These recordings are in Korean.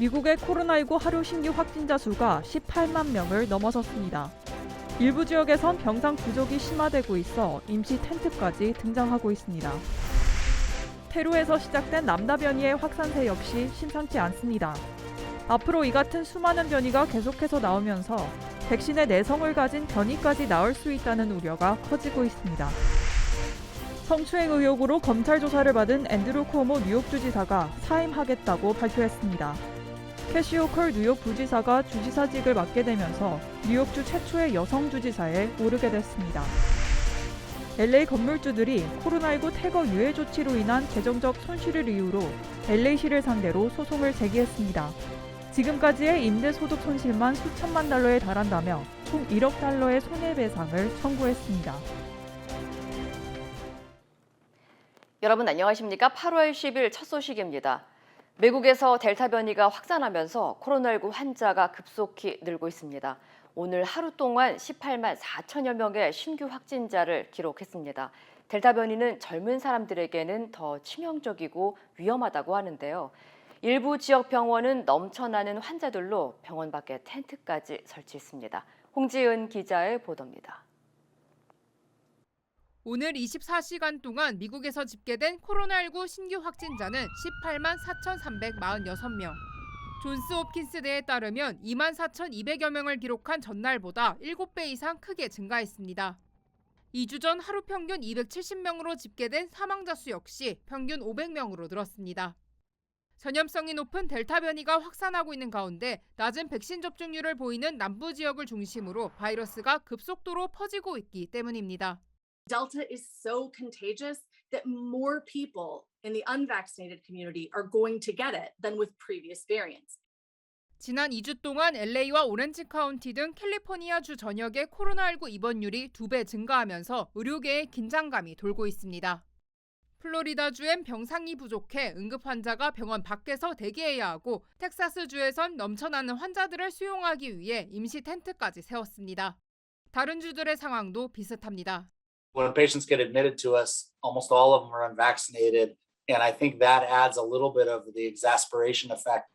미국의 코로나19 하루 신규 확진자 수가 18만 명을 넘어섰습니다. 일부 지역에선 병상 부족이 심화되고 있어 임시 텐트까지 등장하고 있습니다. 페루에서 시작된 람다 변이의 확산세 역시 심상치 않습니다. 앞으로 이 같은 수많은 변이가 계속해서 나오면서 백신의 내성을 가진 변이까지 나올 수 있다는 우려가 커지고 있습니다. 성추행 의혹으로 검찰 조사를 받은 앤드루 쿠오모 뉴욕주 지사가 사임하겠다고 발표했습니다. 캐시 호컬 뉴욕 부지사가 주지사직을 맡게 되면서 뉴욕주 최초의 여성 주지사에 오르게 됐습니다. LA 건물주들이 코로나19 태거 유예 조치로 인한 재정적 손실을 이유로 LA시를 상대로 소송을 제기했습니다. 지금까지의 임대 소득 손실만 수천만 달러에 달한다며 총 1억 달러의 손해배상을 청구했습니다. 여러분 안녕하십니까? 8월 10일 첫 소식입니다. 미국에서 델타 변이가 확산하면서 코로나19 환자가 급속히 늘고 있습니다. 오늘 하루 동안 18만 4천여 명의 신규 확진자를 기록했습니다. 델타 변이는 젊은 사람들에게는 더 치명적이고 위험하다고 하는데요. 일부 지역 병원은 넘쳐나는 환자들로 병원 밖에 텐트까지 설치했습니다. 홍지은 기자의 보도입니다. 오늘 24시간 동안 미국에서 집계된 코로나19 신규 확진자는 18만 4,346명. 존스 홉킨스 대에 따르면 2만 4,200여 명을 기록한 전날보다 7배 이상 크게 증가했습니다. 2주 전 하루 평균 270명으로 집계된 사망자 수 역시 평균 500명으로 늘었습니다. 전염성이 높은 델타 변이가 확산하고 있는 가운데 낮은 백신 접종률을 보이는 남부 지역을 중심으로 바이러스가 급속도로 퍼지고 있기 때문입니다. Delta is so contagious that more people in the unvaccinated community are going to get it than with previous variants. 지난 2주 동안 LA와 오렌지 카운티 등 캘리포니아 주 전역의 코로나19 입원율이 2배 증가하면서 의료계에 긴장감이 돌고 있습니다. 플로리다주엔 병상이 부족해 응급 환자가 병원 밖에서 대기해야 하고 텍사스주에선 넘쳐나는 환자들을 수용하기 위해 임시 텐트까지 세웠습니다. 다른 주들의 상황도 비슷합니다. When patients get admitted to us, almost all of them are unvaccinated, and I think that adds a little bit of the exasperation effect.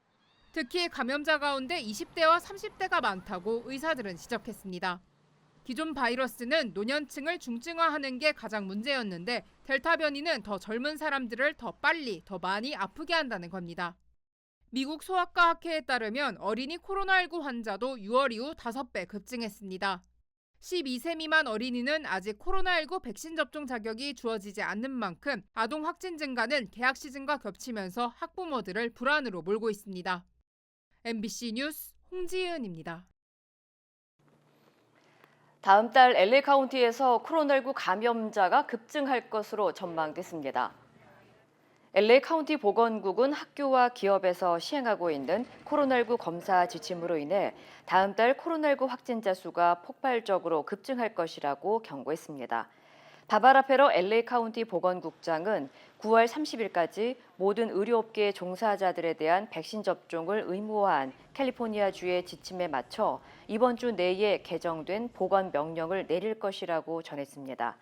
특히 감염자 가운데 20대와 30대가 많다고 의사들은 지적했습니다. 기존 바이러스는 노년층을 중증화하는 게 가장 문제였는데 델타 변이는 더 젊은 사람들을 더 빨리, 더 많이 아프게 한다는 겁니다. 미국 소아과 학회에 따르면 어린이 코로나19 환자도 6월 이후 5배 급증했습니다. 12세 미만 어린이는 아직 코로나19 백신 접종 자격이 주어지지 않는 만큼 아동 확진 증가는 개학 시즌과 겹치면서 학부모들을 불안으로 몰고 있습니다. MBC 뉴스 홍지은입니다. 다음 달 LA 카운티에서 코로나19 감염자가 급증할 것으로 전망됐습니다. LA 카운티 보건국은 학교와 기업에서 시행하고 있는 코로나19 검사 지침으로 인해 다음 달 코로나19 확진자 수가 폭발적으로 급증할 것이라고 경고했습니다. 바바라 페러 LA 카운티 보건국장은 9월 30일까지 모든 의료업계 종사자들에 대한 백신 접종을 의무화한 캘리포니아주의 지침에 맞춰 이번 주 내에 개정된 보건 명령을 내릴 것이라고 전했습니다.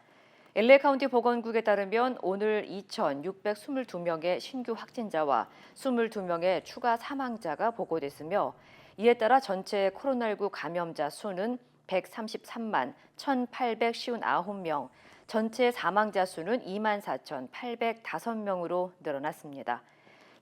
LA 카운티 보건국에 따르면 오늘 2,622명의 신규 확진자와 22명의 추가 사망자가 보고됐으며 이에 따라 전체 코로나19 감염자 수는 133만 1,859명, 전체 사망자 수는 24,805명으로 늘어났습니다.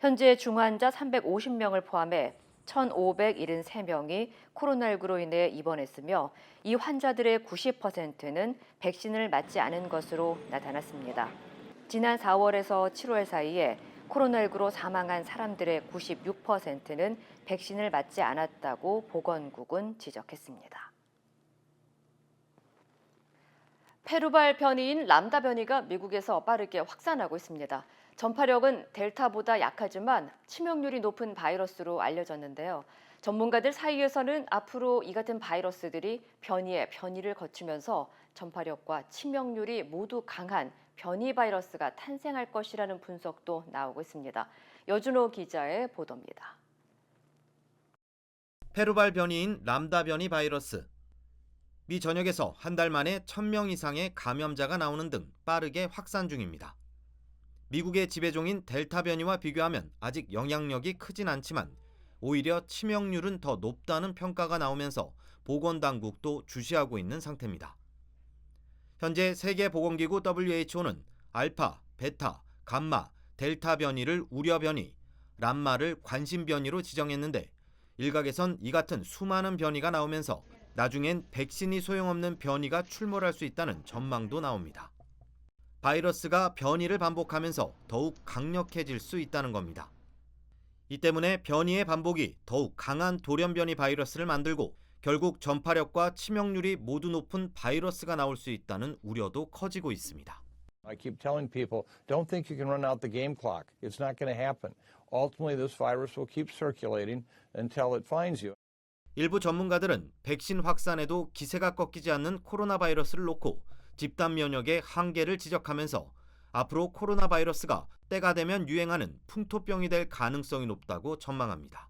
현재 중환자 350명을 포함해 1,573명이 코로나19로 인해 입원했으며 이 환자들의 90%는 백신을 맞지 않은 것으로 나타났습니다. 지난 4월에서 7월 사이에 코로나19로 사망한 사람들의 96%는 백신을 맞지 않았다고 보건국은 지적했습니다. 페루발 변이인 람다 변이가 미국에서 빠르게 확산하고 있습니다. 전파력은 델타보다 약하지만 치명률이 높은 바이러스로 알려졌는데요. 전문가들 사이에서는 앞으로 이 같은 바이러스들이 변이에 변이를 거치면서 전파력과 치명률이 모두 강한 변이 바이러스가 탄생할 것이라는 분석도 나오고 있습니다. 여준호 기자의 보도입니다. 페루발 변이인 람다 변이 바이러스. 미 전역에서 한 달 만에 1,000명 이상의 감염자가 나오는 등 빠르게 확산 중입니다. 미국의 지배종인 델타 변이와 비교하면 아직 영향력이 크진 않지만 오히려 치명률은 더 높다는 평가가 나오면서 보건당국도 주시하고 있는 상태입니다. 현재 세계보건기구 WHO는 알파, 베타, 감마, 델타 변이를 우려 변이, 람마를 관심 변이로 지정했는데 일각에선 이 같은 수많은 변이가 나오면서 나중엔 백신이 소용없는 변이가 출몰할 수 있다는 전망도 나옵니다. 바이러스가 변이를 반복하면서 더욱 강력해질 수 있다는 겁니다. 이 때문에 변이의 반복이 더욱 강한 돌연변이 바이러스를 만들고 결국 전파력과 치명률이 모두 높은 바이러스가 나올 수 있다는 우려도 커지고 있습니다. I keep telling people, don't think you can run out the game clock. It's not going to happen. Ultimately, this virus will keep circulating until it finds you. 일부 전문가들은 백신 확산에도 기세가 꺾이지 않는 코로나 바이러스를 놓고 집단 면역의 한계를 지적하면서 앞으로 코로나 바이러스가 때가 되면 유행하는 풍토병이 될 가능성이 높다고 전망합니다.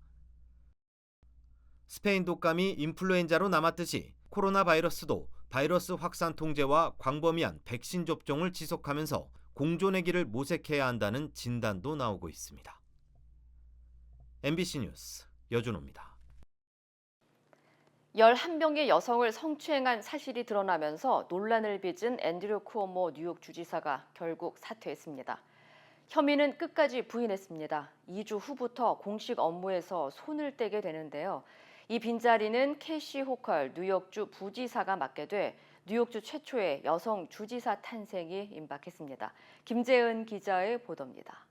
스페인 독감이 인플루엔자로 남았듯이 코로나 바이러스도 바이러스 확산 통제와 광범위한 백신 접종을 지속하면서 공존의 길을 모색해야 한다는 진단도 나오고 있습니다. MBC 뉴스 여준호입니다. 11명의 여성을 성추행한 사실이 드러나면서 논란을 빚은 앤드류 쿠오모 뉴욕 주지사가 결국 사퇴했습니다. 혐의는 끝까지 부인했습니다. 2주 후부터 공식 업무에서 손을 떼게 되는데요. 이 빈자리는 캐시 호컬 뉴욕주 부지사가 맡게 돼 뉴욕주 최초의 여성 주지사 탄생이 임박했습니다. 김재은 기자의 보도입니다.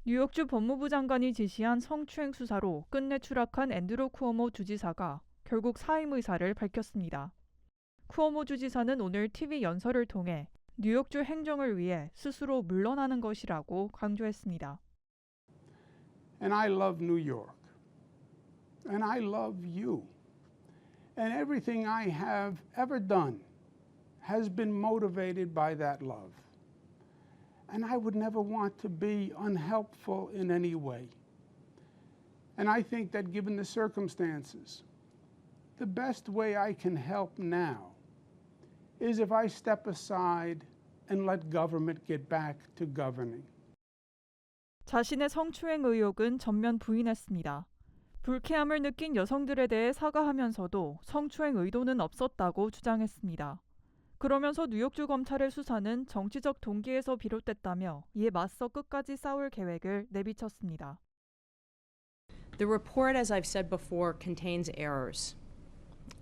뉴욕주 법무부 장관이 지시한 성추행 수사로 끝내 추락한 앤드루 쿠오모 주지사가 결국 사임 의사를 밝혔습니다. 쿠오모 주지사는 오늘 TV 연설을 통해 뉴욕주 행정을 위해 스스로 물러나는 것이라고 강조했습니다. And I love New York. And I love you. And everything I have ever done has been motivated by that love. And I would never want to be unhelpful in any way. And I think that given the circumstances, the best way I can help now is if I step aside and let government get back to governing. 자신의 성추행 의혹은 전면 부인했습니다. 불쾌함을 느낀 여성들에 대해 사과하면서도 성추행 의도는 없었다고 주장했습니다. 그러면서 뉴욕주 검찰의 수사는 정치적 동기에서 비롯됐다며 이에 맞서 끝까지 싸울 계획을 내비쳤습니다. The report, as I've said before, contains errors,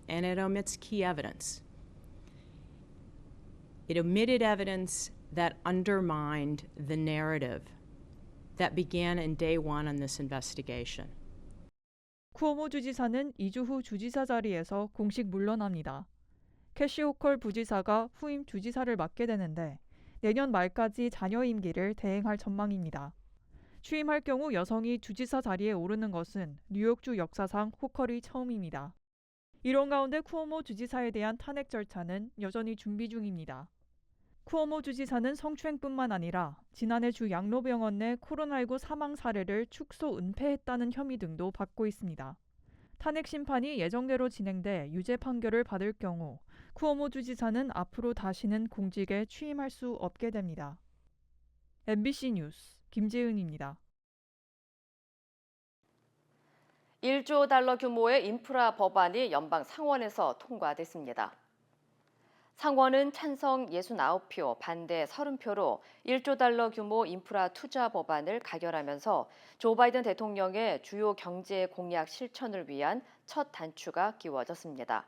and it omits key evidence. It omitted evidence that undermined the narrative that began in day one on this investigation. 쿠오모 주지사는 2주 후 주지사 자리에서 공식 물러납니다. 캐시 호컬 부지사가 후임 주지사를 맡게 되는데 내년 말까지 잔여 임기를 대행할 전망입니다. 취임할 경우 여성이 주지사 자리에 오르는 것은 뉴욕주 역사상 호컬이 처음입니다. 이런 가운데 쿠오모 주지사에 대한 탄핵 절차는 여전히 준비 중입니다. 쿠오모 주지사는 성추행뿐만 아니라 지난해 주 양로병원 내 코로나19 사망 사례를 축소 은폐했다는 혐의 등도 받고 있습니다. 탄핵 심판이 예정대로 진행돼 유죄 판결을 받을 경우 쿠오모 주지사는 앞으로 다시는 공직에 취임할 수 없게 됩니다. MBC 뉴스 김재은입니다. 1조 달러 규모의 인프라 법안이 연방 상원에서 통과됐습니다. 상원은 찬성 69표, 반대 30표로 1조 달러 규모 인프라 투자 법안을 가결하면서 조 바이든 대통령의 주요 경제 공약 실천을 위한 첫 단추가 끼워졌습니다.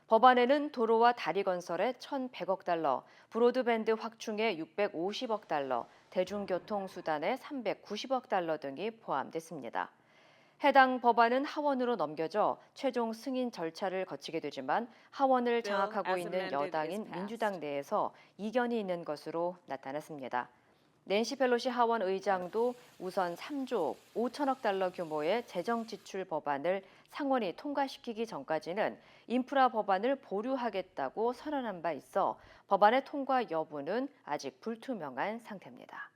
법안에는 도로와 다리 건설에 1,100억 달러, 브로드밴드 확충에 650억 달러, 대중교통 수단에 390억 달러 등이 포함됐습니다. 해당 법안은 하원으로 넘겨져 최종 승인 절차를 거치게 되지만 하원을 장악하고 있는 여당인 민주당 내에서 이견이 있는 것으로 나타났습니다. 낸시 펠로시 하원 의장도 우선 3조 5천억 달러 규모의 재정 지출 법안을 상원이 통과시키기 전까지는 인프라 법안을 보류하겠다고 선언한 바 있어 법안의 통과 여부는 아직 불투명한 상태입니다.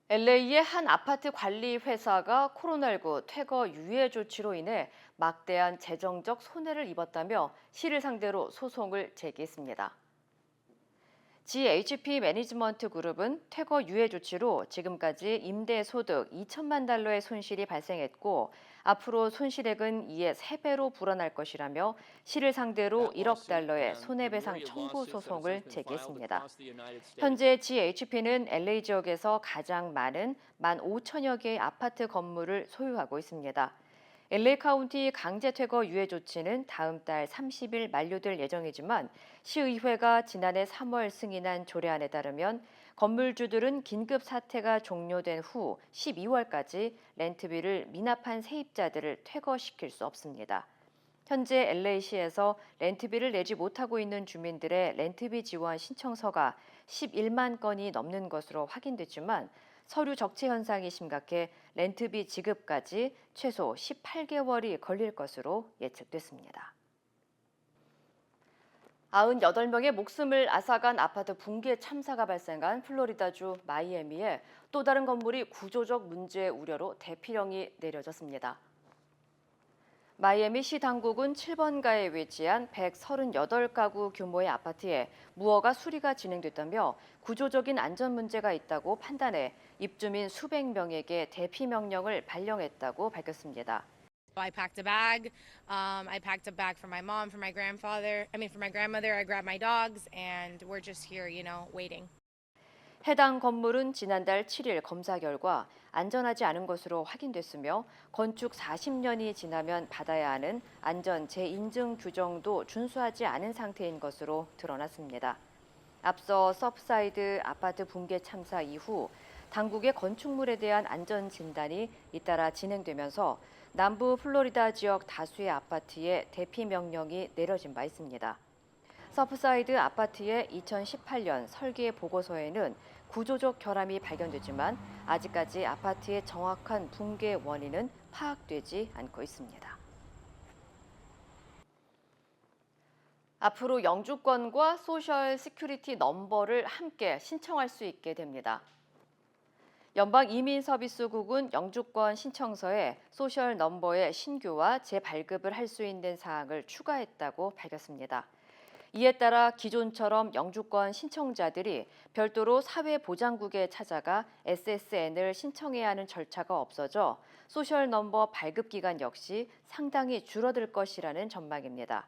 LA의 한 아파트 관리 회사가 코로나19 퇴거 유예 조치로 인해 막대한 재정적 손해를 입었다며 시를 상대로 소송을 제기했습니다. GHP 매니지먼트 그룹은 퇴거 유예 조치로 지금까지 임대 소득 2천만 달러의 손실이 발생했고 앞으로 손실액은 이에 3배로 불어날 것이라며 시를 상대로 1억 달러의 손해배상 청구 소송을 제기했습니다. 현재 GHP는 LA 지역에서 가장 많은 15,000여 개의 아파트 건물을 소유하고 있습니다. LA 카운티 강제 퇴거 유예 조치는 다음 달 30일 만료될 예정이지만 시의회가 지난해 3월 승인한 조례안에 따르면 건물주들은 긴급 사태가 종료된 후 12월까지 렌트비를 미납한 세입자들을 퇴거시킬 수 없습니다. 현재 LA시에서 렌트비를 내지 못하고 있는 주민들의 렌트비 지원 신청서가 11만 건이 넘는 것으로 확인됐지만 서류 적체 현상이 심각해 렌트비 지급까지 최소 18개월이 걸릴 것으로 예측됐습니다. 98명의 목숨을 앗아간 아파트 붕괴 참사가 발생한 플로리다주 마이애미에 또 다른 건물이 구조적 문제 우려로 대피령이 내려졌습니다. 마이애미 시 당국은 7번가에 위치한 138가구 규모의 아파트에 무허가 수리가 진행됐다며 구조적인 안전 문제가 있다고 판단해 입주민 수백 명에게 대피 명령을 발령했다고 밝혔습니다. I packed a bag. I packed a bag for my mom, for my grandfather. for my grandmother. I grabbed my dogs, and we're just here, waiting. 해당 건물은 지난달 7일 검사 결과 안전하지 않은 것으로 확인됐으며 건축 40년이 지나면 받아야 하는 안전 재인증 규정도 준수하지 않은 상태인 것으로 드러났습니다. 앞서 서프사이드 아파트 붕괴 참사 이후 당국의 건축물에 대한 안전 진단이 잇따라 진행되면서 남부 플로리다 지역 다수의 아파트에 대피 명령이 내려진 바 있습니다. 서프사이드 아파트의 2018년 설계 보고서에는 구조적 결함이 발견됐지만 아직까지 아파트의 정확한 붕괴 원인은 파악되지 않고 있습니다. 앞으로 영주권과 소셜 시큐리티 넘버를 함께 신청할 수 있게 됩니다. 연방이민서비스국은 영주권 신청서에 소셜 넘버의 신규와 재발급을 할 수 있는 사항을 추가했다고 밝혔습니다. 이에 따라 기존처럼 영주권 신청자들이 별도로 사회보장국에 찾아가 SSN을 신청해야 하는 절차가 없어져 소셜 넘버 발급 기간 역시 상당히 줄어들 것이라는 전망입니다.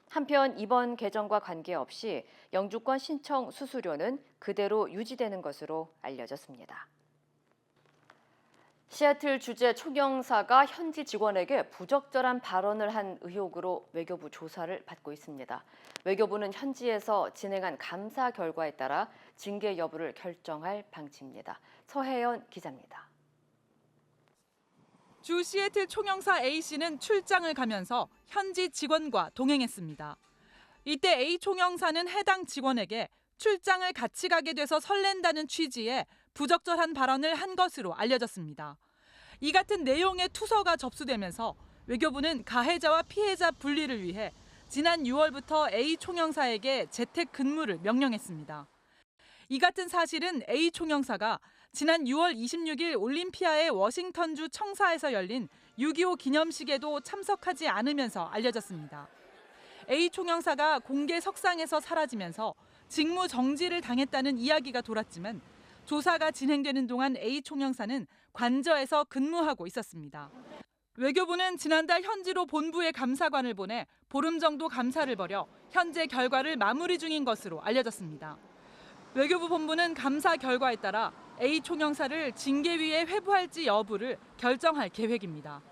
한편 이번 개정과 관계없이 영주권 신청 수수료는 그대로 유지되는 것으로 알려졌습니다. 시애틀 주재 총영사가 현지 직원에게 부적절한 발언을 한 의혹으로 외교부 조사를 받고 있습니다. 외교부는 현지에서 진행한 감사 결과에 따라 징계 여부를 결정할 방침입니다. 서혜연 기자입니다. 주 시애틀 총영사 A씨는 출장을 가면서 현지 직원과 동행했습니다. 이때 A 총영사는 해당 직원에게 출장을 같이 가게 돼서 설렌다는 취지의 부적절한 발언을 한 것으로 알려졌습니다. 이 같은 내용의 투서가 접수되면서 외교부는 가해자와 피해자 분리를 위해 지난 6월부터 A 총영사에게 재택 근무를 명령했습니다. 이 같은 사실은 A 총영사가 지난 6월 26일 올림피아의 워싱턴주 청사에서 열린 6.25 기념식에도 참석하지 않으면서 알려졌습니다. A 총영사가 공개 석상에서 사라지면서 직무 정지를 당했다는 이야기가 돌았지만 조사가 진행되는 동안 A 총영사는 관저에서 근무하고 있었습니다. 외교부는 지난달 현지로 본부에 감사관을 보내 보름 정도 감사를 벌여 현재 결과를 마무리 중인 것으로 알려졌습니다. 외교부 본부는 감사 결과에 따라 A 총영사를 징계위에 회부할지 여부를 결정할 계획입니다.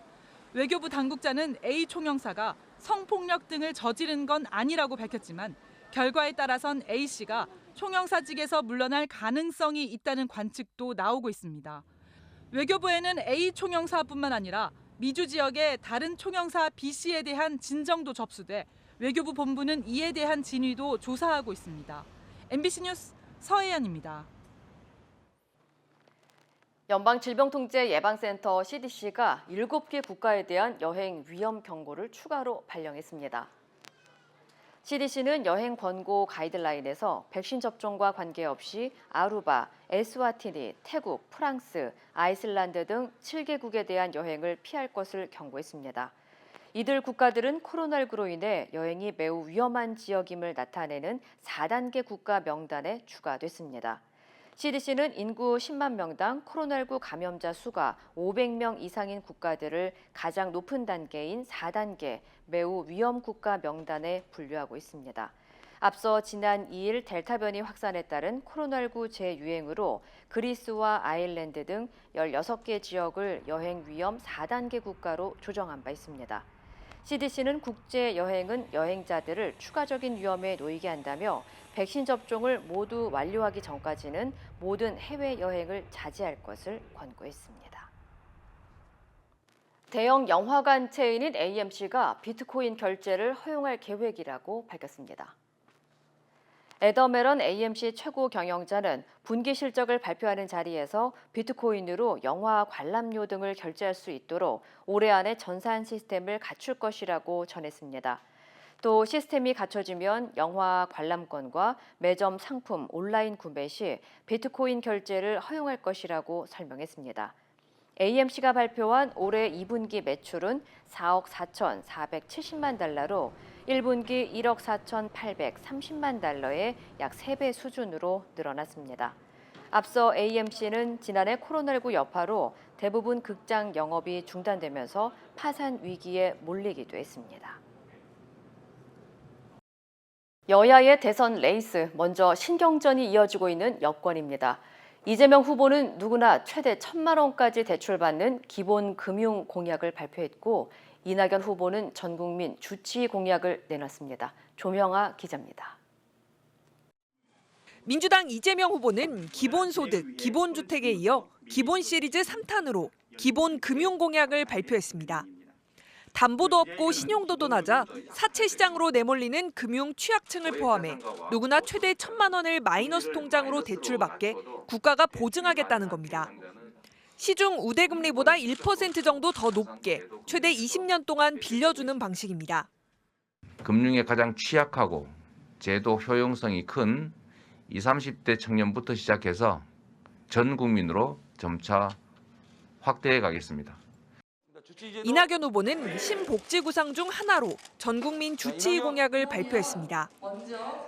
외교부 당국자는 A 총영사가 성폭력 등을 저지른 건 아니라고 밝혔지만 결과에 따라선 A씨가 총영사직에서 물러날 가능성이 있다는 관측도 나오고 있습니다. 외교부에는 A 총영사뿐만 아니라 미주 지역의 다른 총영사 B씨에 대한 진정도 접수돼 외교부 본부는 이에 대한 진위도 조사하고 있습니다. MBC 뉴스 서혜연입니다. 연방질병통제예방센터 CDC가 7개 국가에 대한 여행 위험 경고를 추가로 발령했습니다. CDC는 여행 권고 가이드라인에서 백신 접종과 관계없이 아루바, 에스와티니, 태국, 프랑스, 아이슬란드 등 7개국에 대한 여행을 피할 것을 경고했습니다. 이들 국가들은 코로나19로 인해 여행이 매우 위험한 지역임을 나타내는 4단계 국가 명단에 추가됐습니다. CDC는 인구 10만 명당 코로나19 감염자 수가 500명 이상인 국가들을 가장 높은 단계인 4단계 매우 위험 국가 명단에 분류하고 있습니다. 앞서 지난 2일 델타 변이 확산에 따른 코로나19 재유행으로 그리스와 아일랜드 등 16개 지역을 여행 위험 4단계 국가로 조정한 바 있습니다. CDC는 국제 여행은 여행자들을 추가적인 위험에 놓이게 한다며 백신 접종을 모두 완료하기 전까지는 모든 해외 여행을 자제할 것을 권고했습니다. 대형 영화관 체인인 AMC가 비트코인 결제를 허용할 계획이라고 밝혔습니다. 애덤 에런 AMC 최고 경영자는 분기 실적을 발표하는 자리에서 비트코인으로 영화 관람료 등을 결제할 수 있도록 올해 안에 전산 시스템을 갖출 것이라고 전했습니다. 또 시스템이 갖춰지면 영화 관람권과 매점 상품 온라인 구매 시 비트코인 결제를 허용할 것이라고 설명했습니다. AMC가 발표한 올해 2분기 매출은 4억 4,470만 달러로 1분기 1억 4,830만 달러의 약 3배 수준으로 늘어났습니다. 앞서 AMC는 지난해 코로나19 여파로 대부분 극장 영업이 중단되면서 파산 위기에 몰리기도 했습니다. 여야의 대선 레이스, 먼저 신경전이 이어지고 있는 여권입니다. 이재명 후보는 누구나 최대 1,000만 원까지 대출받는 기본 금융 공약을 발표했고 이낙연 후보는 전 국민 주치 공약을 내놨습니다. 조명아 기자입니다. 민주당 이재명 후보는 기본소득, 기본주택에 이어 기본 시리즈 3탄으로 기본 금융 공약을 발표했습니다. 담보도 없고 신용도도 낮아 사채 시장으로 내몰리는 금융 취약층을 포함해 누구나 최대 1,000만 원을 마이너스 통장으로 대출받게 국가가 보증하겠다는 겁니다. 시중 우대금리보다 1% 정도 더 높게 최대 20년 동안 빌려주는 방식입니다. 금융에 가장 취약하고 제도 효용성이 큰 20, 30대 청년부터 시작해서 전 국민으로 점차 확대해 가겠습니다. 이낙연 후보는 신복지구상 중 하나로 전 국민 주치의 공약을 발표했습니다.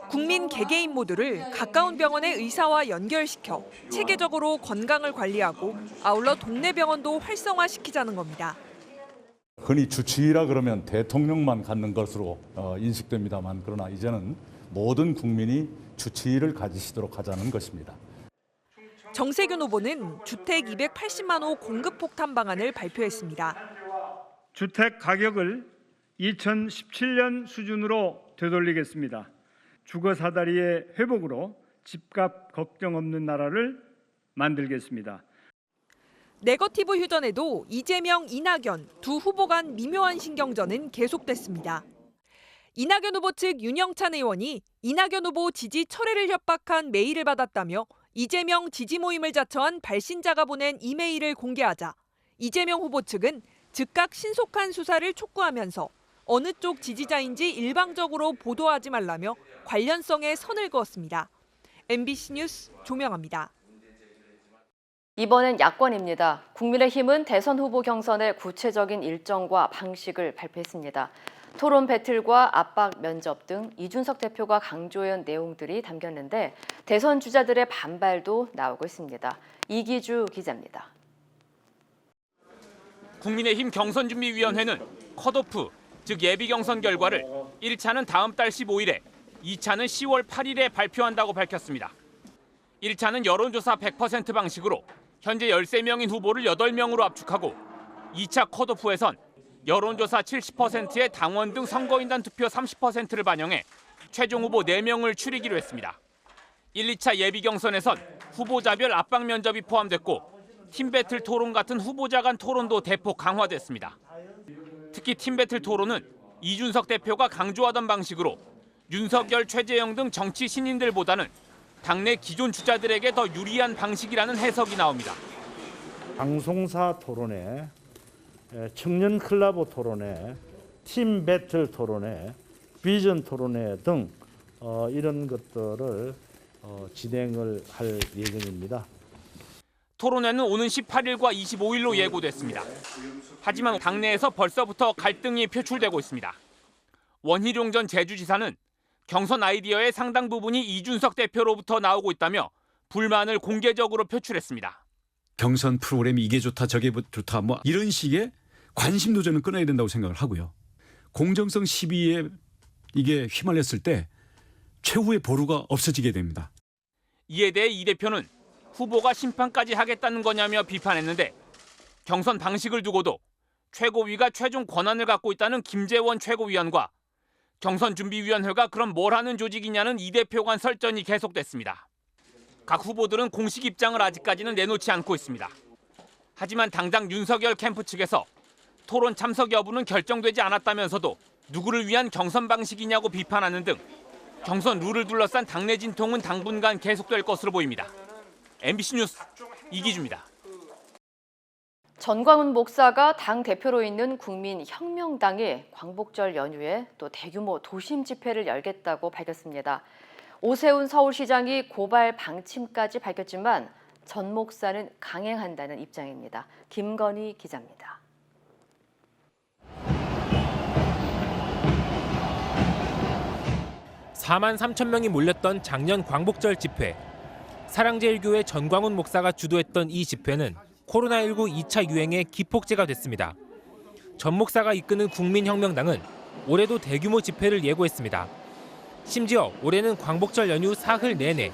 국민 개개인 모두를 가까운 병원의 의사와 연결시켜 체계적으로 건강을 관리하고 아울러 동네 병원도 활성화시키자는 겁니다. 흔히 주치의라 그러면 대통령만 갖는 것으로 인식됩니다만 그러나 이제는 모든 국민이 주치의를 가지시도록 하자는 것입니다. 정세균 후보는 주택 280만 호 공급 폭탄 방안을 발표했습니다. 주택 가격을 2017년 수준으로 되돌리겠습니다. 주거 사다리의 회복으로 집값 걱정 없는 나라를 만들겠습니다. 네거티브 휴전에도 이재명, 이낙연 두 후보 간 미묘한 신경전은 계속됐습니다. 이낙연 후보 측 윤영찬 의원이 이낙연 후보 지지 철회를 협박한 메일을 받았다며 이재명 지지 모임을 자처한 발신자가 보낸 이메일을 공개하자 이재명 후보 측은 즉각 신속한 수사를 촉구하면서 어느 쪽 지지자인지 일방적으로 보도하지 말라며 관련성에 선을 그었습니다. MBC 뉴스 조명아입니다. 이번엔 야권입니다. 국민의힘은 대선 후보 경선의 구체적인 일정과 방식을 발표했습니다. 토론 배틀과 압박 면접 등 이준석 대표가 강조한 내용들이 담겼는데 대선 주자들의 반발도 나오고 있습니다. 이기주 기자입니다. 국민의힘 경선준비위원회는 컷오프, 즉 예비 경선 결과를 1차는 다음 달 15일에, 2차는 10월 8일에 발표한다고 밝혔습니다. 1차는 여론조사 100% 방식으로 현재 13명인 후보를 8명으로 압축하고 2차 컷오프에선 여론조사 70%의 당원 등 선거인단 투표 30%를 반영해 최종 후보 4명을 추리기로 했습니다. 1, 2차 예비 경선에선 후보자별 압박 면접이 포함됐고 팀배틀 토론 같은 후보자 간 토론도 대폭 강화됐습니다. 특히 팀배틀 토론은 이준석 대표가 강조하던 방식으로 윤석열, 최재형 등 정치 신인들보다는 당내 기존 주자들에게 더 유리한 방식이라는 해석이 나옵니다. 방송사 토론회, 청년 클라보 토론회, 팀 배틀 토론회, 비전 토론회 등 이런 것들을 진행을 할 예정입니다. 토론회는 오는 18일과 25일로 예고됐습니다. 하지만 당내에서 벌써부터 갈등이 표출되고 있습니다. 원희룡 전 제주지사는 경선 아이디어의 상당 부분이 이준석 대표로부터 나오고 있다며 불만을 공개적으로 표출했습니다. 경선 프로그램이 이게 좋다 저게 좋다 뭐 이런 식의 관심도 저는 끊어야 된다고 생각을 하고요. 공정성 시비에 이게 휘말렸을 때 최후의 보루가 없어지게 됩니다. 이에 대해 이 대표는 후보가 심판까지 하겠다는 거냐며 비판했는데 경선 방식을 두고도 최고위가 최종 권한을 갖고 있다는 김재원 최고위원과 경선준비위원회가 그럼 뭘 하는 조직이냐는 이 대표 간 설전이 계속됐습니다. 각 후보들은 공식 입장을 아직까지는 내놓지 않고 있습니다. 하지만 당장 윤석열 캠프 측에서 토론 참석 여부는 결정되지 않았다면서도 누구를 위한 경선 방식이냐고 비판하는 등 경선 룰을 둘러싼 당내 진통은 당분간 계속될 것으로 보입니다. MBC 뉴스 이기주입니다. 전광훈 목사가 당 대표로 있는 국민혁명당이 광복절 연휴에 또 대규모 도심 집회를 열겠다고 밝혔습니다. 오세훈 서울시장이 고발 방침까지 밝혔지만 전 목사는 강행한다는 입장입니다. 김건희 기자입니다. (4만 3천) 명이 몰렸던 작년 광복절 집회. 사랑제일교회 전광훈 목사가 주도했던 이 집회는 코로나19 2차 유행의 기폭제가 됐습니다. 전 목사가 이끄는 국민혁명당은 올해도 대규모 집회를 예고했습니다. 심지어 올해는 광복절 연휴 사흘 내내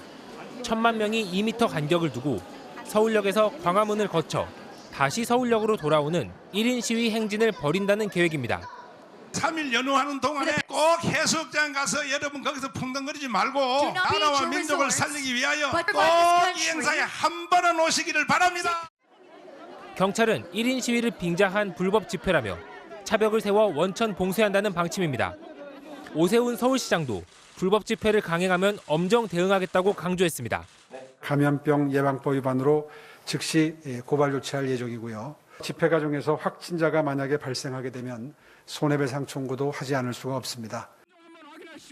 1,000만 명이 2m 간격을 두고 서울역에서 광화문을 거쳐 다시 서울역으로 돌아오는 1인 시위 행진을 벌인다는 계획입니다. 3일 연휴하는 동안에 꼭 해수욕장 가서 여러분 거기서 풍덩거리지 말고 나라와 민족을 살리기 위하여 꼭 이 행사에 한 번은 오시기를 바랍니다. 경찰은 1인 시위를 빙자한 불법 집회라며 차벽을 세워 원천 봉쇄한다는 방침입니다. 오세훈 서울시장도 불법 집회를 강행하면 엄정 대응하겠다고 강조했습니다. 감염병 예방법 위반으로 즉시 고발 조치할 예정이고요. 집회 과정에서 확진자가 만약에 발생하게 되면 손해배상 청구도 하지 않을 수가 없습니다.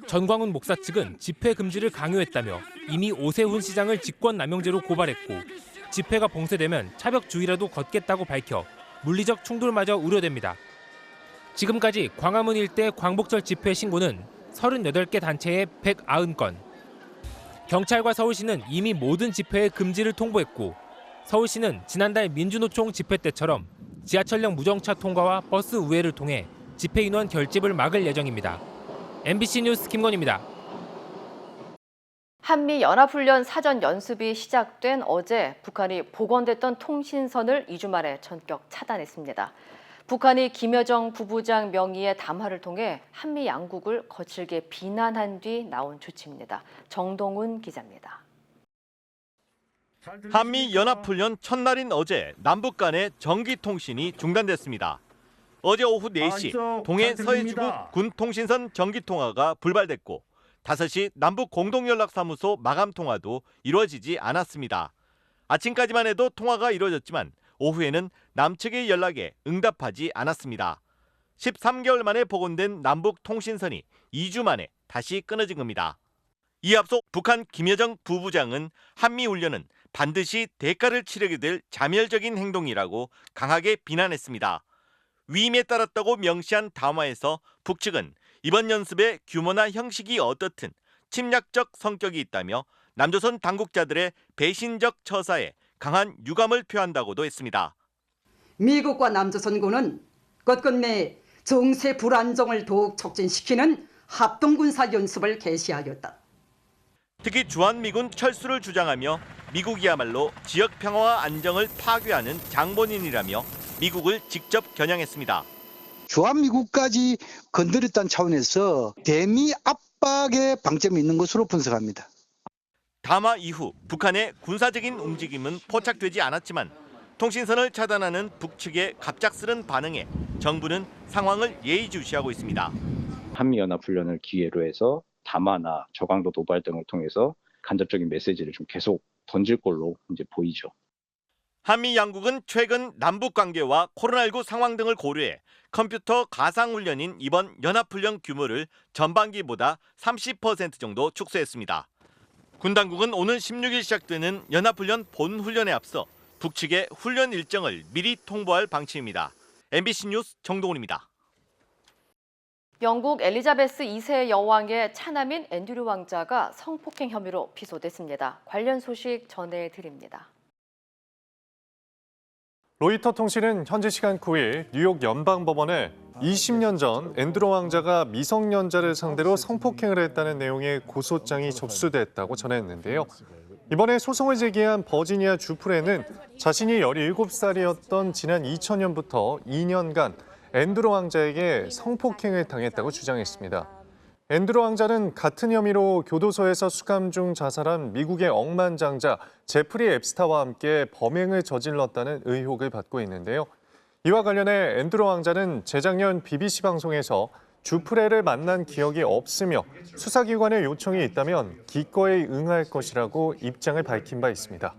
전광훈 목사 측은 집회 금지를 강요했다며 이미 오세훈 시장을 직권남용죄로 고발했고 집회가 봉쇄되면 차벽 주의라도 걷겠다고 밝혀 물리적 충돌마저 우려됩니다. 지금까지 광화문 일대 광복절 집회 신고는 38개 단체에 190건. 경찰과 서울시는 이미 모든 집회의 금지를 통보했고 서울시는 지난달 민주노총 집회 때처럼 지하철역 무정차 통과와 버스 우회를 통해 집회 인원 결집을 막을 예정입니다. MBC 뉴스 김건희입니다. 한미연합훈련 사전 연습이 시작된 어제 북한이 복원됐던 통신선을 2주 만에 전격 차단했습니다. 북한이 김여정 부부장 명의의 담화를 통해 한미 양국을 거칠게 비난한 뒤 나온 조치입니다. 정동훈 기자입니다. 한미연합훈련 첫날인 어제 남북 간의 전기통신이 중단됐습니다. 어제 오후 4시 동해 서해지구 군통신선 전기통화가 불발됐고 5시 남북 공동연락사무소 마감통화도 이루어지지 않았습니다. 아침까지만 해도 통화가 이루어졌지만 오후에는 남측의 연락에 응답하지 않았습니다. 13개월 만에 복원된 남북 통신선이 2주 만에 다시 끊어진 겁니다. 이에 앞서 북한 김여정 부부장은 한미훈련은 반드시 대가를 치르게 될 자멸적인 행동이라고 강하게 비난했습니다. 위임에 따랐다고 명시한 담화에서 북측은 이번 연습의 규모나 형식이 어떻든 침략적 성격이 있다며 남조선 당국자들의 배신적 처사에 강한 유감을 표한다고도 했습니다. 미국과 남조선군은 끝끝내 정세 불안정을 더욱 촉진시키는 합동군사 연습을 개시하였다. 특히 주한미군 철수를 주장하며 미국이야말로 지역 평화와 안정을 파괴하는 장본인이라며 미국을 직접 겨냥했습니다. 주한미국까지 건드렸다는 차원에서 대미 압박의 방점이 있는 것으로 분석합니다. 담화 이후 북한의 군사적인 움직임은 포착되지 않았지만 통신선을 차단하는 북측의 갑작스런 반응에 정부는 상황을 예의주시하고 있습니다. 한미연합훈련을 기회로 해서 담화나 저강도 도발 등을 통해서 간접적인 메시지를 좀 계속 던질 걸로 이제 보이죠. 한미 양국은 최근 남북 관계와 코로나19 상황 등을 고려해 컴퓨터 가상훈련인 이번 연합훈련 규모를 전반기보다 30% 정도 축소했습니다. 군 당국은 오는 16일 시작되는 연합훈련 본훈련에 앞서 북측의 훈련 일정을 미리 통보할 방침입니다. MBC 뉴스 정동훈입니다. 영국 엘리자베스 2세 여왕의 차남인 앤드류 왕자가 성폭행 혐의로 기소됐습니다. 관련 소식 전해드립니다. 로이터 통신은 현지 시간 9일 뉴욕 연방법원에 20년 전 앤드류 왕자가 미성년자를 상대로 성폭행을 했다는 내용의 고소장이 접수됐다고 전했는데요. 이번에 소송을 제기한 버지니아 주프레는 자신이 17살이었던 지난 2000년부터 2년간 앤드류 왕자에게 성폭행을 당했다고 주장했습니다. 앤드류 왕자는 같은 혐의로 교도소에서 수감 중 자살한 미국의 억만장자 제프리 앱스타와 함께 범행을 저질렀다는 의혹을 받고 있는데요. 이와 관련해 앤드류 왕자는 재작년 BBC 방송에서 주프레를 만난 기억이 없으며 수사기관의 요청이 있다면 기꺼이 응할 것이라고 입장을 밝힌 바 있습니다.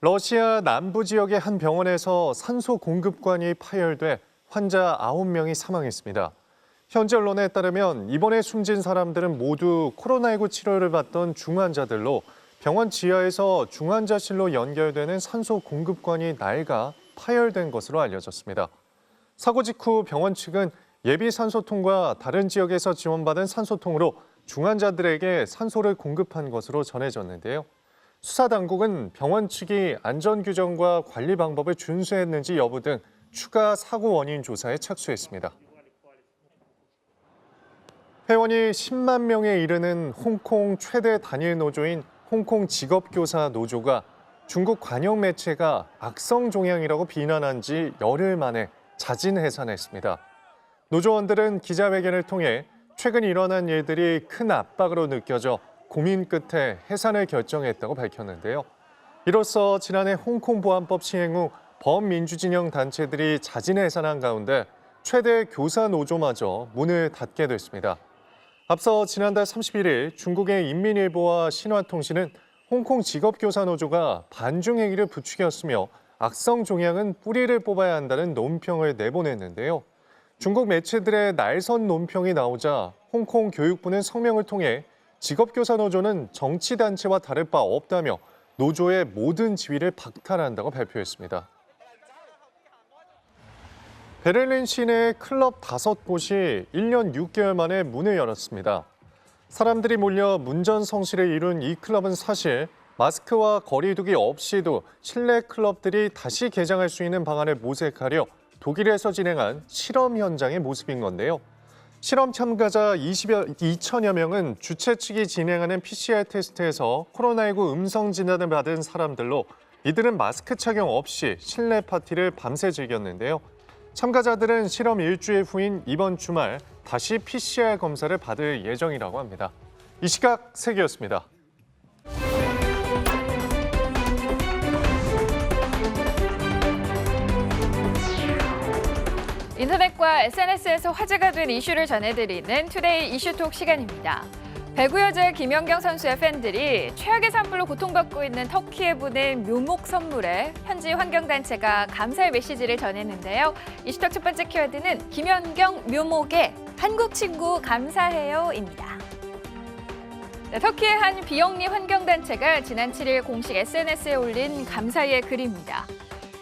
러시아 남부 지역의 한 병원에서 산소 공급관이 파열돼 환자 9명이 사망했습니다. 현지 언론에 따르면 이번에 숨진 사람들은 모두 코로나19 치료를 받던 중환자들로 병원 지하에서 중환자실로 연결되는 산소 공급관이 낡아 파열된 것으로 알려졌습니다. 사고 직후 병원 측은 예비 산소통과 다른 지역에서 지원받은 산소통으로 중환자들에게 산소를 공급한 것으로 전해졌는데요. 수사 당국은 병원 측이 안전 규정과 관리 방법을 준수했는지 여부 등 추가 사고 원인 조사에 착수했습니다. 회원이 10만 명에 이르는 홍콩 최대 단일 노조인 홍콩 직업교사 노조가 중국 관영 매체가 악성 종양이라고 비난한 지 열흘 만에 자진 해산했습니다. 노조원들은 기자회견을 통해 최근 일어난 일들이 큰 압박으로 느껴져 고민 끝에 해산을 결정했다고 밝혔는데요. 이로써 지난해 홍콩 보안법 시행 후 범민주진영 단체들이 자진 해산한 가운데 최대 교사 노조마저 문을 닫게 됐습니다. 앞서 지난달 31일 중국의 인민일보와 신화통신은 홍콩 직업교사 노조가 반중 행위를 부추겼으며 악성 종양은 뿌리를 뽑아야 한다는 논평을 내보냈는데요. 중국 매체들의 날선 논평이 나오자 홍콩 교육부는 성명을 통해 직업교사 노조는 정치단체와 다를 바 없다며 노조의 모든 지위를 박탈한다고 발표했습니다. 베를린 시내 클럽 5곳이 1년 6개월 만에 문을 열었습니다. 사람들이 몰려 문전성시를 이룬 이 클럽은 사실 마스크와 거리두기 없이도 실내 클럽들이 다시 개장할 수 있는 방안을 모색하려 독일에서 진행한 실험 현장의 모습인 건데요. 실험 참가자 2천여 명은 주최 측이 진행하는 PCR 테스트에서 코로나19 음성 진단을 받은 사람들로 이들은 마스크 착용 없이 실내 파티를 밤새 즐겼는데요. 참가자들은 실험 일주일 후인 이번 주말 다시 PCR 검사를 받을 예정이라고 합니다. 이 시각 세계였습니다. 인터넷과 SNS에서 화제가 된 이슈를 전해드리는 투데이 이슈톡 시간입니다. 배구 여자 김연경 선수의 팬들이 최악의 산불로 고통받고 있는 터키에 보낸 묘목 선물에 현지 환경단체가 감사의 메시지를 전했는데요. 이슈톡 첫 번째 키워드는 김연경 묘목에 한국 친구 감사해요입니다. 네, 터키의 한 비영리 환경단체가 지난 7일 공식 SNS에 올린 감사의 글입니다.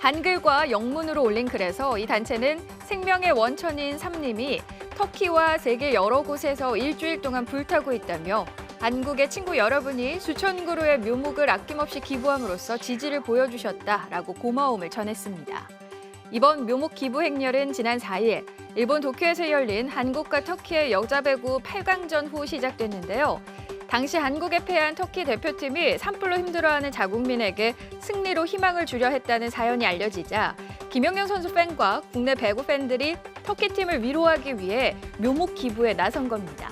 한글과 영문으로 올린 글에서 이 단체는 생명의 원천인 삼림이 터키와 세계 여러 곳에서 일주일 동안 불타고 있다며 한국의 친구 여러분이 수천 그루의 묘목을 아낌없이 기부함으로써 지지를 보여주셨다라고 고마움을 전했습니다. 이번 묘목 기부 행렬은 지난 4일 일본 도쿄에서 열린 한국과 터키의 여자 배구 8강전 후 시작됐는데요. 당시 한국에 패한 터키 대표팀이 산불로 힘들어하는 자국민에게 승리로 희망을 주려 했다는 사연이 알려지자 김연경 선수 팬과 국내 배구 팬들이 터키팀을 위로하기 위해 묘목 기부에 나선 겁니다.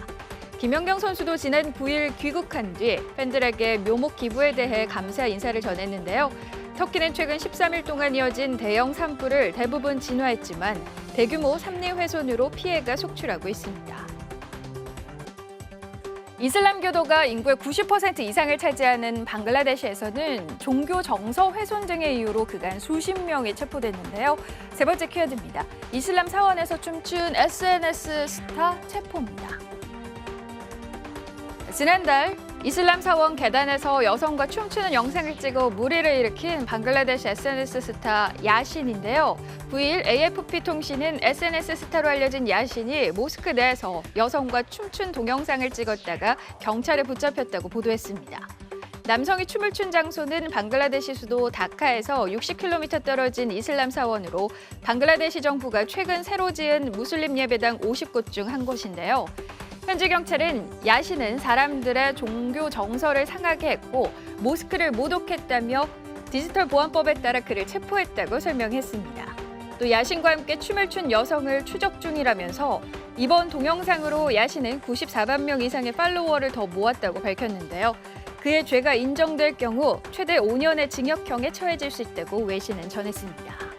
김연경 선수도 지난 9일 귀국한 뒤 팬들에게 묘목 기부에 대해 감사 인사를 전했는데요. 터키는 최근 13일 동안 이어진 대형 산불을 대부분 진화했지만 대규모 삼림 훼손으로 피해가 속출하고 있습니다. 이슬람교도가 인구의 90% 이상을 차지하는 방글라데시에서는 종교 정서 훼손 등의 이유로 그간 수십 명이 체포됐는데요. 세 번째 키워드입니다. 이슬람 사원에서 춤춘 SNS 스타 체포입니다. 지난달 이슬람 사원 계단에서 여성과 춤추는 영상을 찍어 물의를 일으킨 방글라데시 SNS 스타 야신인데요. 9일 AFP 통신은 SNS 스타로 알려진 야신이 모스크 내에서 여성과 춤춘 동영상을 찍었다가 경찰에 붙잡혔다고 보도했습니다. 남성이 춤을 춘 장소는 방글라데시 수도 다카에서 60km 떨어진 이슬람 사원으로 방글라데시 정부가 최근 새로 지은 무슬림 예배당 50곳 중 한 곳인데요. 현지 경찰은 야신은 사람들의 종교 정서를 상하게 했고 모스크를 모독했다며 디지털 보안법에 따라 그를 체포했다고 설명했습니다. 또 야신과 함께 춤을 춘 여성을 추적 중이라면서 이번 동영상으로 야신은 94만 명 이상의 팔로워를 더 모았다고 밝혔는데요. 그의 죄가 인정될 경우 최대 5년의 징역형에 처해질 수 있다고 외신은 전했습니다.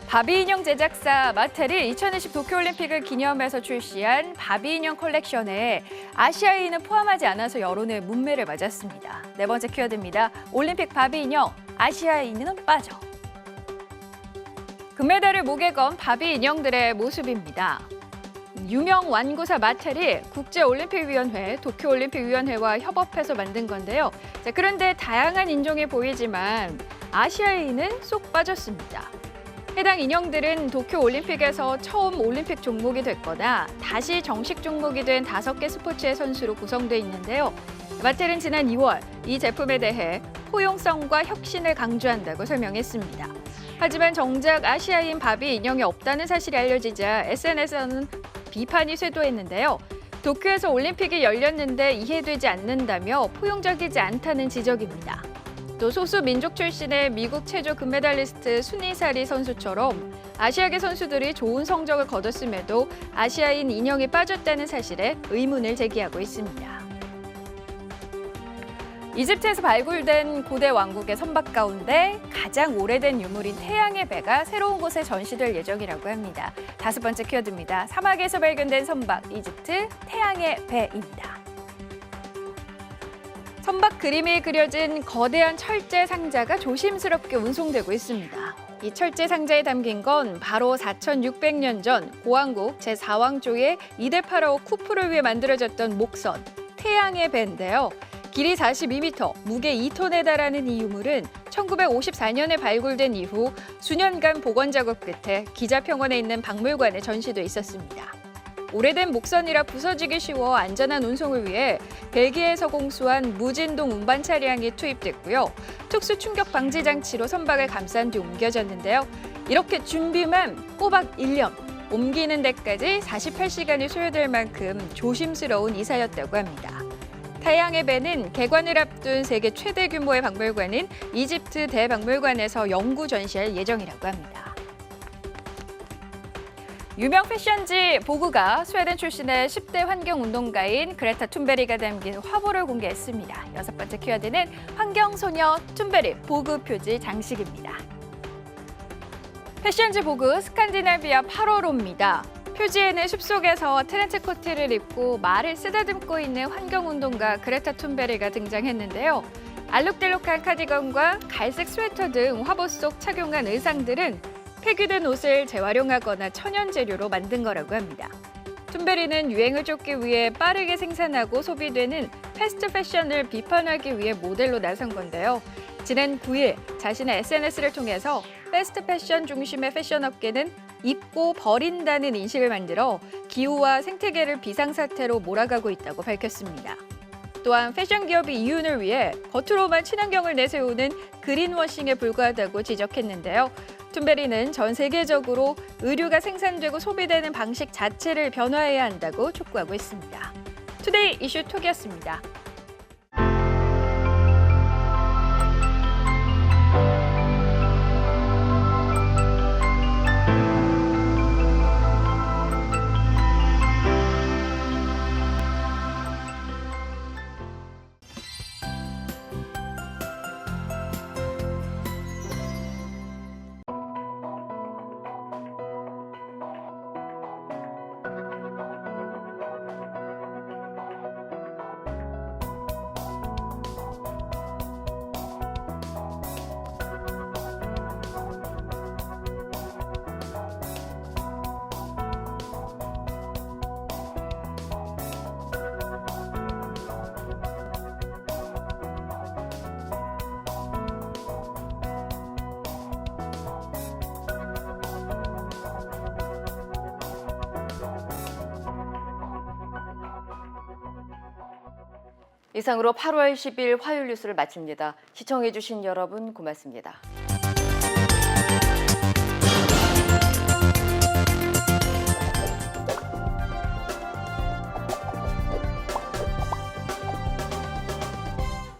바비 인형 제작사 마텔이 2020 도쿄올림픽을 기념해서 출시한 바비 인형 컬렉션에 아시아인은 포함하지 않아서 여론의 문매를 맞았습니다. 네 번째 키워드입니다. 올림픽 바비 인형, 아시아인은 빠져. 금메달을 목에 건 바비 인형들의 모습입니다. 유명 완구사 마텔이 국제올림픽위원회, 도쿄올림픽위원회와 협업해서 만든 건데요. 그런데 다양한 인종이 보이지만 아시아인은 쏙 빠졌습니다. 해당 인형들은 도쿄올림픽에서 처음 올림픽 종목이 됐거나 다시 정식 종목이 된 5개 스포츠의 선수로 구성돼 있는데요. 마텔은 지난 2월 이 제품에 대해 포용성과 혁신을 강조한다고 설명했습니다. 하지만 정작 아시아인 바비 인형이 없다는 사실이 알려지자 SNS에서는 비판이 쇄도했는데요. 도쿄에서 올림픽이 열렸는데 이해되지 않는다며 포용적이지 않다는 지적입니다. 또 소수 민족 출신의 미국 체조 금메달리스트 순이사리 선수처럼 아시아계 선수들이 좋은 성적을 거뒀음에도 아시아인 인형이 빠졌다는 사실에 의문을 제기하고 있습니다. 이집트에서 발굴된 고대 왕국의 선박 가운데 가장 오래된 유물인 태양의 배가 새로운 곳에 전시될 예정이라고 합니다. 5번째 키워드입니다. 사막에서 발견된 선박, 이집트 태양의 배입니다. 선박 그림이 그려진 거대한 철제 상자가 조심스럽게 운송되고 있습니다. 이 철제 상자에 담긴 건 바로 4,600년 전 고왕국 제4왕조의 이대 파라오 쿠프를 위해 만들어졌던 목선, 태양의 배인데요. 길이 42m, 무게 2톤에 달하는 이 유물은 1954년에 발굴된 이후 수년간 복원 작업 끝에 기자평원에 있는 박물관에 전시돼 있었습니다. 오래된 목선이라 부서지기 쉬워 안전한 운송을 위해 벨기에에서 공수한 무진동 운반 차량이 투입됐고요. 특수 충격 방지 장치로 선박을 감싼 뒤 옮겨졌는데요. 이렇게 준비만 꼬박 1년, 옮기는 데까지 48시간이 소요될 만큼 조심스러운 이사였다고 합니다. 태양의 배는 개관을 앞둔 세계 최대 규모의 박물관인 이집트 대박물관에서 영구 전시할 예정이라고 합니다. 유명 패션지 보그가 스웨덴 출신의 10대 환경운동가인 그레타 툰베리가 담긴 화보를 공개했습니다. 6번째 키워드는 환경소녀 툰베리 보그 표지 장식입니다. 패션지 보그 스칸디나비아 8월호입니다. 표지에는 숲속에서 트렌치 코트를 입고 말을 쓰다듬고 있는 환경운동가 그레타 툰베리가 등장했는데요. 알록달록한 카디건과 갈색 스웨터 등 화보 속 착용한 의상들은 폐기된 옷을 재활용하거나 천연 재료로 만든 거라고 합니다. 툰베리는 유행을 쫓기 위해 빠르게 생산하고 소비되는 패스트 패션을 비판하기 위해 모델로 나선 건데요. 지난 9일 자신의 SNS를 통해서 패스트 패션 중심의 패션 업계는 입고 버린다는 인식을 만들어 기후와 생태계를 비상사태로 몰아가고 있다고 밝혔습니다. 또한 패션 기업이 이윤을 위해 겉으로만 친환경을 내세우는 그린워싱에 불과하다고 지적했는데요. 툰베리는 전 세계적으로 의류가 생산되고 소비되는 방식 자체를 변화해야 한다고 촉구하고 있습니다. 투데이 이슈 톡이었습니다. 이상으로 8월 10일 화요일 뉴스를 마칩니다. 시청해주신 여러분 고맙습니다.